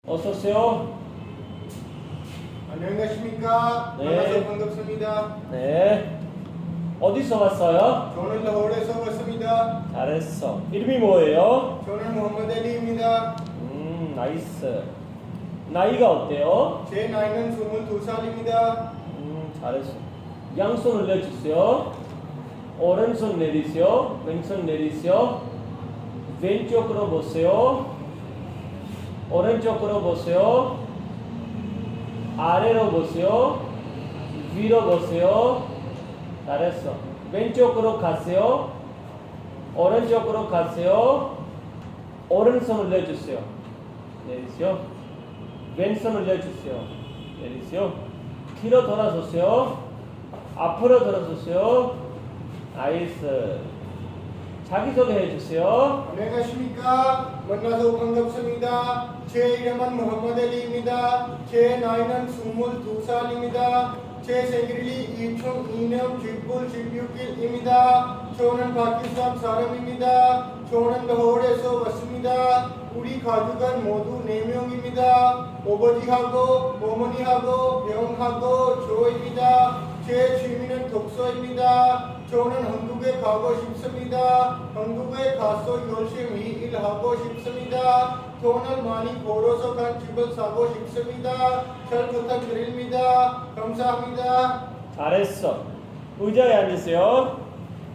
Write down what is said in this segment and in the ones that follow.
어서 오세요. 안녕하십니까? 네. 만나서 반갑습니다. 네. 어디서 왔어요? 저는 라호르에서 왔습니다. 잘했어. 이름이 뭐예요? 저는 모하mmad 알리입니다. 나이스. 나이가 어때요? 제 나이는 22살입니다. 잘했어. 양손 올려주세요. 오른손 내리세요. 왼손 내리세요. 왼쪽으로 보세요. 오른쪽으로 보세요. 아래로 보세요. 위로 보세요. 잘했어. 왼쪽으로 가세요. 오른쪽으로 가세요. 오른손 올려주세요. 내리세요. 왼손 올려주세요. 내리세요. 뒤로 돌아서세요. 앞으로 돌아서세요. 나이스. 자기소개 해주세요. 안녕하십니까? 만나서 반갑습니다. 제 이름은 모하mmad 알리입니다. 제 나이는 22살입니다. 제 생일이 2002년 10월 16일입니다. 저는 파키스탄 사람입니다. 저는 라호르에서 왔습니다. 우리 가족은 모두 4명입니다. 아버지하고 어머니하고 형하고 저입니다. 제 취미는 독서입니다. 저는 한국에 가고 싶습니다. 한국에 가서 열심히 일하고 싶습니다. 돈을 많이 벌어서 간 집을 사고 싶습니다. 잘 부탁드립니다. 감사합니다. 잘했어. 의자에 앉으세요.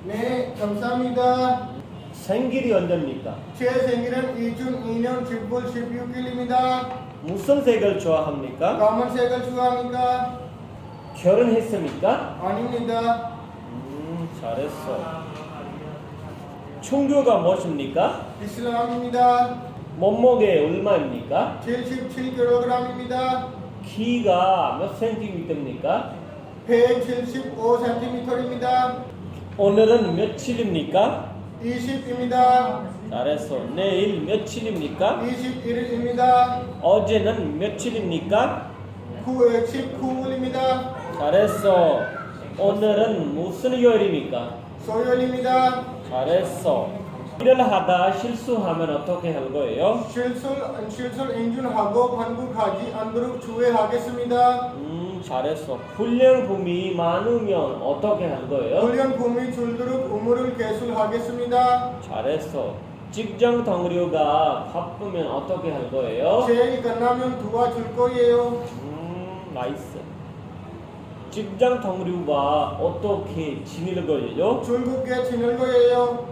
네, 감사합니다. 생일이 언제입니까? 제 생일은 2002년 10월 16일입니다. 무슨 색을 좋아합니까? 까만색을 좋아합니까? 결혼했습니까? 아닙니다. 잘했어. 종교가 무엇입니까? 이슬람입니다. 몸무게 얼마입니까? 77kg입니다. 키가 몇 센티미터입니까? 175cm입니다. 오늘은 며칠입니까? 20입니다. 잘했어. 내일 며칠입니까? 21일입니다. 어제는 며칠입니까? 19일입니다. 잘했어. 오늘은 무슨 요일입니까? 소요일입니다. 잘했어. 일을 하다 실수하면 어떻게 할 거예요? 실sul 인준하고 반복하지 않도록 주의하겠습니다. 잘했어. 훈련품이 많으면 어떻게 할 거예요? 훈련품이 줄도록 의무를 개술하겠습니다. 잘했어. 직장 동료가 바쁘면 어떻게 할 거예요? 제 일 끝나면 도와줄 거예요. 나이스. 직장 동료가 어떻게 지낼 거예요? 즐겁게 지낼 거예요.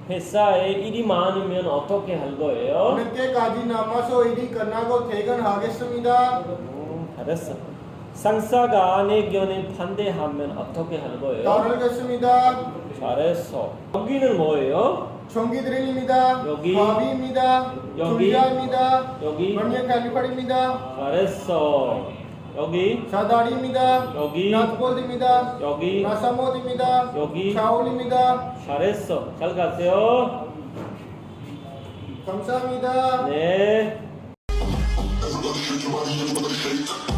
회사에 일이 많으면 어떻게 할 거예요? 늦게까지 남아서 일이 끝나고 퇴근하겠습니다. 잘했어. 상사가 내 의견에 반대하면 어떻게 할 거예요? 따르겠습니다. 잘했어. 여기는 뭐예요? 전기드릴입니다. 여기. 바비입니다. 여기. 줄자입니다. 여기. 버니어 칼리퍼입니다. 잘했어. 여기. 사다리입니다. 여기. 나트볼드입니다. 여기. 나사모드입니다. 여기. 샤올입니다. 잘했어. 잘 가세요. 감사합니다. 네. Everybody shake your body, everybody shake.